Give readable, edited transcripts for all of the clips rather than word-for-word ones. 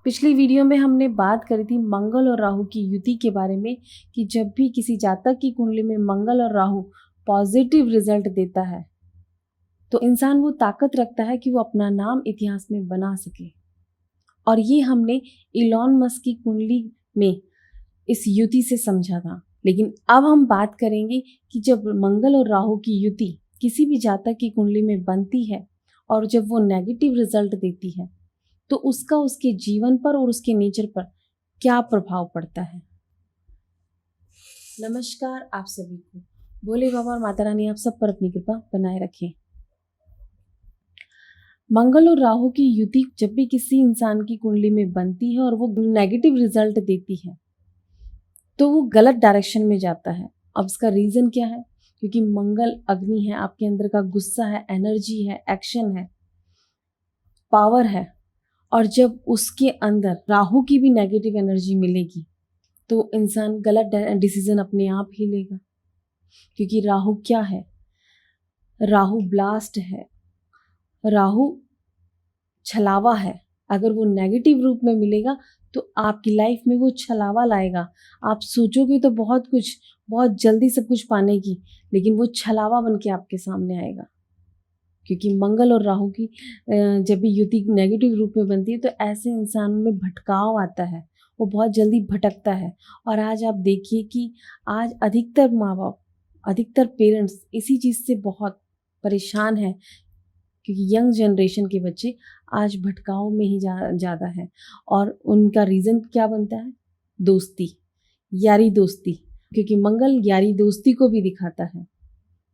पिछली वीडियो में हमने बात करी थी मंगल और राहु की युति के बारे में कि जब भी किसी जातक की कुंडली में मंगल और राहु पॉजिटिव रिजल्ट देता है तो इंसान वो ताकत रखता है कि वो अपना नाम इतिहास में बना सके। और ये हमने इलॉन मस्क की कुंडली में इस युति से समझा था। लेकिन अब हम बात करेंगे कि जब मंगल और राहु की युति किसी भी जातक की कुंडली में बनती है और जब वो नेगेटिव रिजल्ट देती है तो उसका उसके जीवन पर और उसके नेचर पर क्या प्रभाव पड़ता है। नमस्कार आप सभी को, भोले बाबा और माता रानी आप सब पर अपनी कृपा बनाए रखें। मंगल और राहु की युति जब भी किसी इंसान की कुंडली में बनती है और वो नेगेटिव रिजल्ट देती है तो वो गलत डायरेक्शन में जाता है। अब इसका रीज़न क्या है? क्योंकि मंगल अग्नि है, आपके अंदर का गुस्सा है, एनर्जी है, एक्शन है, पावर है। और जब उसके अंदर राहु की भी नेगेटिव एनर्जी मिलेगी तो इंसान गलत डिसीजन अपने आप ही लेगा। क्योंकि राहु क्या है? राहु ब्लास्ट है, राहु छलावा है। अगर वो नेगेटिव रूप में मिलेगा तो आपकी लाइफ में वो छलावा लाएगा। आप सोचोगे तो बहुत कुछ, बहुत जल्दी सब कुछ पाने की, लेकिन वो छलावा बन के आपके सामने आएगा। क्योंकि मंगल और राहु की जब भी युति नेगेटिव रूप में बनती है तो ऐसे इंसान में भटकाव आता है, वो बहुत जल्दी भटकता है। और आज आप देखिए कि आज अधिकतर माँ बाप, अधिकतर पेरेंट्स इसी चीज़ से बहुत परेशान हैं क्योंकि यंग जनरेशन के बच्चे आज भटकाव में ही ज़्यादा है। और उनका रीज़न क्या बनता है? दोस्ती, यारी दोस्ती। क्योंकि मंगल यारी दोस्ती को भी दिखाता है।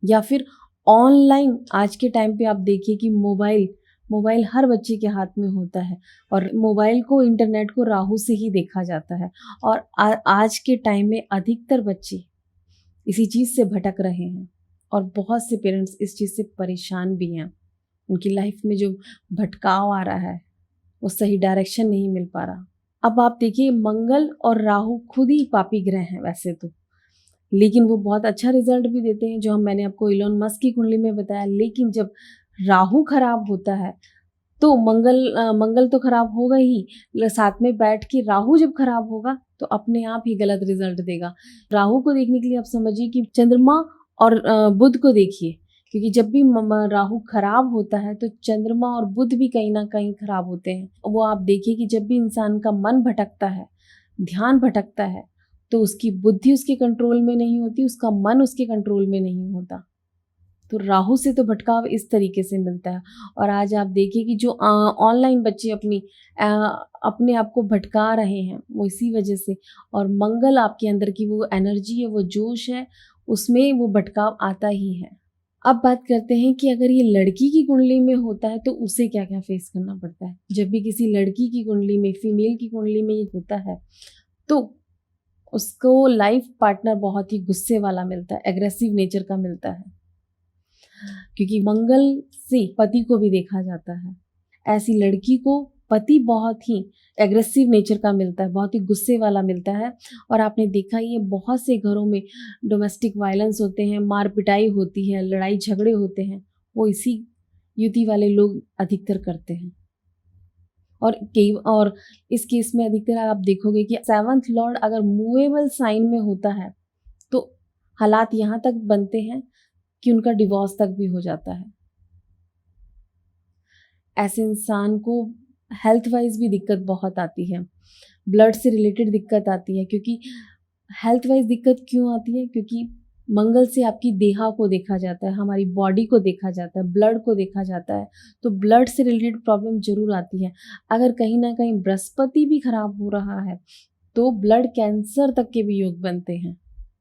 या फिर ऑनलाइन, आज के टाइम पे आप देखिए कि मोबाइल हर बच्चे के हाथ में होता है और मोबाइल को, इंटरनेट को राहु से ही देखा जाता है। और आज के टाइम में अधिकतर बच्चे इसी चीज़ से भटक रहे हैं और बहुत से पेरेंट्स इस चीज़ से परेशान भी हैं। उनकी लाइफ में जो भटकाव आ रहा है वो सही डायरेक्शन नहीं मिल पा रहा। अब आप देखिए, मंगल और राहु खुद ही पापी ग्रह हैं वैसे तो, लेकिन वो बहुत अच्छा रिजल्ट भी देते हैं, जो मैंने आपको इलॉन मस्क की कुंडली में बताया। लेकिन जब राहु खराब होता है तो मंगल तो खराब होगा ही, साथ में बैठ के राहु जब खराब होगा तो अपने आप ही गलत रिजल्ट देगा। राहु को देखने के लिए आप समझिए कि चंद्रमा और बुध को देखिए। क्योंकि जब भी राहु खराब होता है तो चंद्रमा और बुध भी कहीं ना कहीं खराब होते हैं। वो आप देखिए कि जब भी इंसान का मन भटकता है, ध्यान भटकता है, तो उसकी बुद्धि उसके कंट्रोल में नहीं होती, उसका मन उसके कंट्रोल में नहीं होता। तो राहु से तो भटकाव इस तरीके से मिलता है। और आज आप देखिए कि जो ऑनलाइन बच्चे अपने आप को भटका रहे हैं वो इसी वजह से। और मंगल आपके अंदर की वो एनर्जी है, वो जोश है, उसमें वो भटकाव आता ही है। अब बात करते हैं कि अगर ये लड़की की कुंडली में होता है तो उसे क्या क्या फेस करना पड़ता है। जब भी किसी लड़की की कुंडली में, फीमेल की कुंडली में ये होता है तो उसको लाइफ पार्टनर बहुत ही गुस्से वाला मिलता है, एग्रेसिव नेचर का मिलता है। क्योंकि मंगल से पति को भी देखा जाता है। ऐसी लड़की को पति बहुत ही एग्रेसिव नेचर का मिलता है, बहुत ही गुस्से वाला मिलता है। और आपने देखा ही है, बहुत से घरों में डोमेस्टिक वायलेंस होते हैं, मार पिटाई होती है, लड़ाई झगड़े होते हैं, वो इसी युति वाले लोग अधिकतर करते हैं। और इस केस में अधिकतर आप देखोगे कि 7th लॉर्ड अगर मूवेबल साइन में होता है तो हालात यहाँ तक बनते हैं कि उनका डिवोर्स तक भी हो जाता है। ऐसे इंसान को हेल्थ वाइज भी दिक्कत बहुत आती है, ब्लड से रिलेटेड दिक्कत आती है। क्योंकि हेल्थ वाइज दिक्कत क्यों आती है? क्योंकि मंगल से आपकी देहा को देखा जाता है, हमारी बॉडी को देखा जाता है, ब्लड को देखा जाता है। तो ब्लड से रिलेटेड प्रॉब्लम जरूर आती है। अगर कहीं ना कहीं बृहस्पति भी खराब हो रहा है तो ब्लड कैंसर तक के भी योग बनते हैं।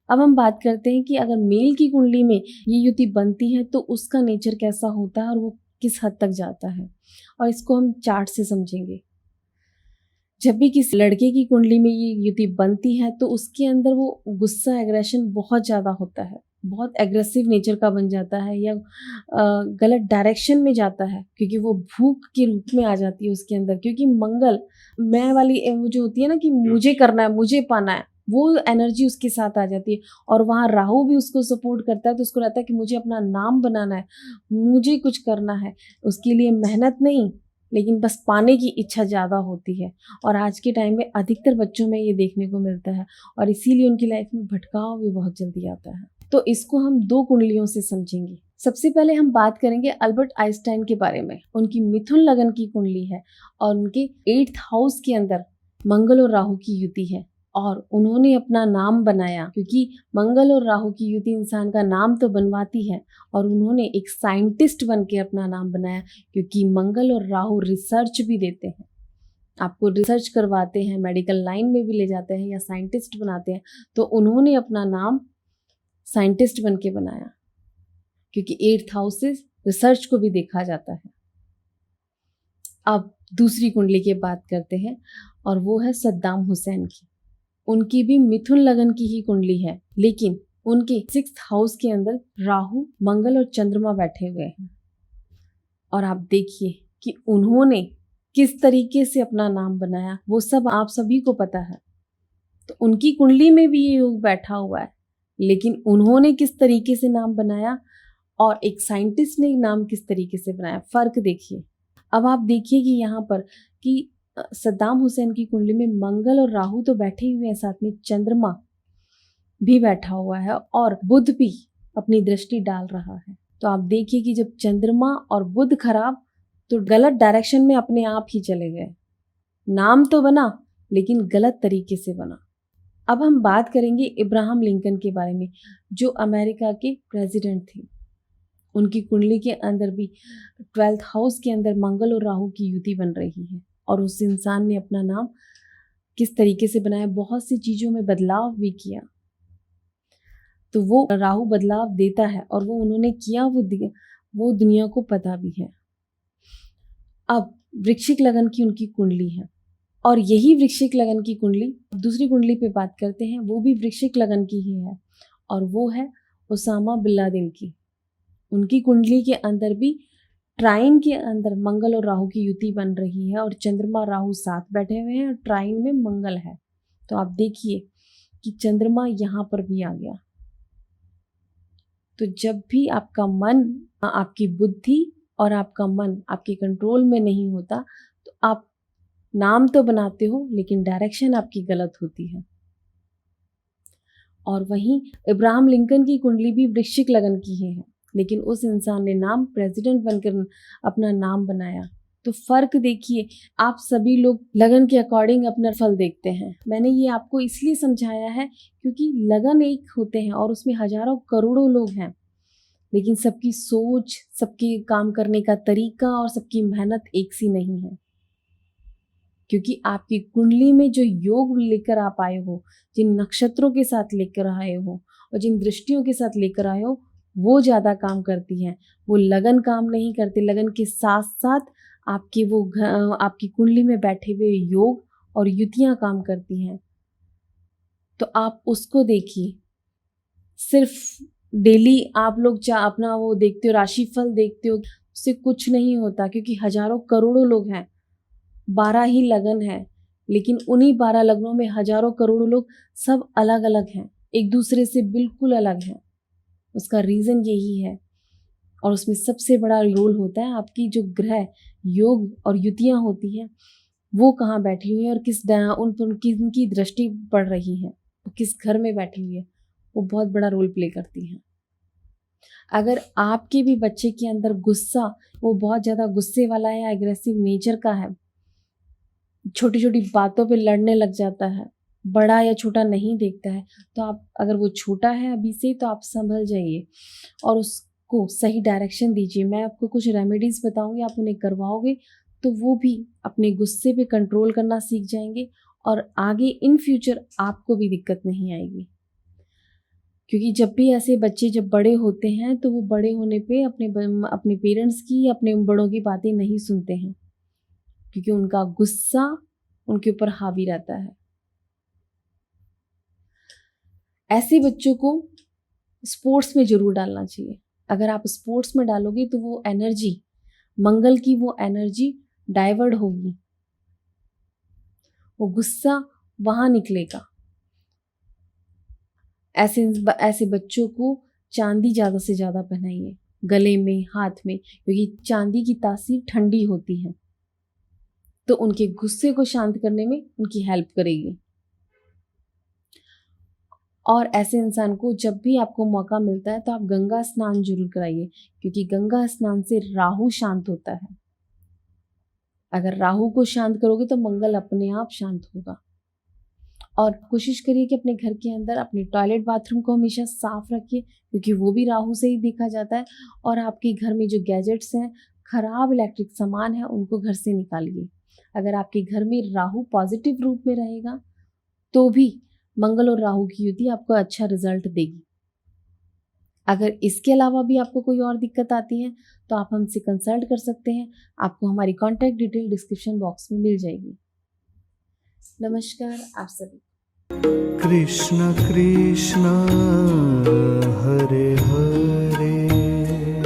अब हम बात करते हैं कि अगर मेल की कुंडली में ये युति बनती है तो उसका नेचर कैसा होता है और वो किस हद तक जाता है, और इसको हम चार्ट से समझेंगे। जब भी किसी लड़के की कुंडली में ये युति बनती है तो उसके अंदर वो गुस्सा, एग्रेशन बहुत ज़्यादा होता है, बहुत एग्रेसिव नेचर का बन जाता है, या गलत डायरेक्शन में जाता है। क्योंकि वो भूख के रूप में आ जाती है उसके अंदर। क्योंकि मंगल, मैं वाली वो जो होती है ना कि मुझे करना है, मुझे पाना है, वो एनर्जी उसके साथ आ जाती है। और वहाँ राहु भी उसको सपोर्ट करता है तो उसको रहता है कि मुझे अपना नाम बनाना है, मुझे कुछ करना है। उसके लिए मेहनत नहीं, लेकिन बस पाने की इच्छा ज़्यादा होती है, और आज के टाइम में अधिकतर बच्चों में ये देखने को मिलता है, और इसीलिए उनकी लाइफ में भटकाव भी बहुत जल्दी आता है। तो इसको हम 2 कुंडलियों से समझेंगे। सबसे पहले हम बात करेंगे अल्बर्ट आइंस्टाइन के बारे में। उनकी मिथुन लगन की कुंडली है और उनके 8th हाउस के अंदर मंगल और राहु की युति है, और उन्होंने अपना नाम बनाया, क्योंकि मंगल और राहु की युति इंसान का नाम तो बनवाती है, और उन्होंने एक साइंटिस्ट बन के अपना नाम बनाया, क्योंकि मंगल और राहु रिसर्च भी देते हैं, आपको रिसर्च करवाते हैं, मेडिकल लाइन में भी ले जाते हैं या साइंटिस्ट बनाते हैं। तो उन्होंने अपना नाम साइंटिस्ट बन के बनाया, क्योंकि 8th हाउस से रिसर्च को भी देखा जाता है। अब दूसरी कुंडली की बात करते हैं, और वो है सद्दाम हुसैन की। उनकी भी मिथुन लगन की ही कुंडली है, लेकिन उनके 6th हाउस के अंदर राहु, मंगल और चंद्रमा बैठे हुए हैं। और आप देखिए कि उन्होंने किस तरीके से अपना नाम बनाया, वो सब आप सभी को पता है। तो उनकी कुंडली में भी ये योग बैठा हुआ है, लेकिन उन्होंने किस तरीके से नाम बनाया और एक साइंटिस्ट ने नाम किस तरीके से बनाया, फर्क देखिए। अब आप देखिए कि यहाँ पर कि सद्दाम हुसैन की कुंडली में मंगल और राहु तो बैठे हुए हैं, साथ में चंद्रमा भी बैठा हुआ है, और बुध भी अपनी दृष्टि डाल रहा है। तो आप देखिए कि जब चंद्रमा और बुध खराब, तो गलत डायरेक्शन में अपने आप ही चले गए। नाम तो बना, लेकिन गलत तरीके से बना। अब हम बात करेंगे इब्राहम लिंकन के बारे में, जो अमेरिका के प्रेसिडेंट थे। उनकी कुंडली के अंदर भी 12th हाउस के अंदर मंगल और राहु की युति बन रही है, और उस इंसान ने अपना नाम किस तरीके से बनाया, बहुत सी चीज़ों में बदलाव भी किया। तो वो राहु बदलाव देता है, और वो उन्होंने किया, वो दुनिया को पता भी है। अब वृश्चिक लगन की उनकी कुंडली है, और यही वृश्चिक लगन की कुंडली, दूसरी कुंडली पे बात करते हैं, वो भी वृश्चिक लगन की ही है, और वो है ओसामा बिन लादेन की। उनकी कुंडली के अंदर भी ट्राइन के अंदर मंगल और राहु की युति बन रही है, और चंद्रमा राहु साथ बैठे हुए हैं, और ट्राइन में मंगल है। तो आप देखिए कि चंद्रमा यहाँ पर भी आ गया। तो जब भी आपका मन, आपकी बुद्धि और आपका मन आपके कंट्रोल में नहीं होता, तो आप नाम तो बनाते हो, लेकिन डायरेक्शन आपकी गलत होती है। और वहीं इब्राहम लिंकन की कुंडली भी वृश्चिक लगन की ही है, लेकिन उस इंसान ने नाम प्रेसिडेंट बनकर अपना नाम बनाया। तो फर्क देखिए, आप सभी लोग लगन के अकॉर्डिंग अपना फल देखते हैं। मैंने ये आपको इसलिए समझाया है क्योंकि लगन एक होते हैं और उसमें हजारों करोड़ों लोग हैं, लेकिन सबकी सोच, सबके काम करने का तरीका और सबकी मेहनत एक सी नहीं है। क्योंकि आपकी कुंडली में जो योग लेकर आप आए हो, जिन नक्षत्रों के साथ लेकर आए हो और जिन दृष्टियों के साथ लेकर आए हो, वो ज़्यादा काम करती हैं। वो लगन काम नहीं करते। लगन के साथ साथ आपकी आपकी कुंडली में बैठे हुए योग और युतियाँ काम करती हैं। तो आप उसको देखिए। सिर्फ डेली आप लोग अपना वो देखते हो, राशिफल देखते हो, उससे कुछ नहीं होता, क्योंकि हजारों करोड़ों लोग हैं, 12 ही लगन है, लेकिन उन्हीं 12 लगनों में हजारों करोड़ों लोग सब अलग अलग हैं, एक दूसरे से बिल्कुल अलग हैं। उसका रीज़न यही है। और उसमें सबसे बड़ा रोल होता है आपकी जो ग्रह योग और युतियाँ होती हैं, वो कहाँ बैठी हुई है और उनकी दृष्टि पड़ रही है, वो किस घर में बैठी हुई है, वो बहुत बड़ा रोल प्ले करती हैं। अगर आपके भी बच्चे के अंदर गुस्सा, वो बहुत ज़्यादा गुस्से वाला है, एग्रेसिव नेचर का है, छोटी छोटी बातों पे लड़ने लग जाता है, बड़ा या छोटा नहीं देखता है, तो आप, अगर वो छोटा है अभी से, तो आप संभल जाइए और उसको सही डायरेक्शन दीजिए। मैं आपको कुछ रेमेडीज़ बताऊंगी, आप उन्हें करवाओगे तो वो भी अपने गुस्से पे कंट्रोल करना सीख जाएंगे, और आगे इन फ्यूचर आपको भी दिक्कत नहीं आएगी। क्योंकि जब भी ऐसे बच्चे जब बड़े होते हैं, तो वो बड़े होने पे अपने पेरेंट्स की, अपने बड़ों की बातें नहीं सुनते हैं, क्योंकि उनका गुस्सा उनके ऊपर हावी रहता है। ऐसे बच्चों को स्पोर्ट्स में जरूर डालना चाहिए। अगर आप स्पोर्ट्स में डालोगे तो वो एनर्जी, मंगल की वो एनर्जी डाइवर्ट होगी, वो गुस्सा वहां निकलेगा। ऐसे बच्चों को चांदी ज़्यादा से ज़्यादा पहनाइए, गले में, हाथ में, क्योंकि चांदी की तासीर ठंडी होती है। तो उनके गुस्से को शांत करने में उनकी हेल्प करेगी। और ऐसे इंसान को जब भी आपको मौका मिलता है तो आप गंगा स्नान जरूर कराइए, क्योंकि गंगा स्नान से राहु शांत होता है। अगर राहु को शांत करोगे तो मंगल अपने आप शांत होगा। और कोशिश करिए कि अपने घर के अंदर अपने टॉयलेट बाथरूम को हमेशा साफ रखिए, क्योंकि वो भी राहु से ही देखा जाता है। और आपके घर में जो गैजेट्स हैं, खराब इलेक्ट्रिक सामान है, उनको घर से निकालिए। अगर आपके घर में राहु पॉजिटिव रूप में रहेगा तो भी मंगल और राहु की युति आपको अच्छा रिजल्ट देगी। अगर इसके अलावा भी आपको कोई और दिक्कत आती है तो आप हमसे कंसल्ट कर सकते हैं। आपको हमारी कॉन्टैक्ट डिटेल डिस्क्रिप्शन बॉक्स में मिल जाएगी। नमस्कार आप सभी। कृष्ण कृष्ण हरे हरे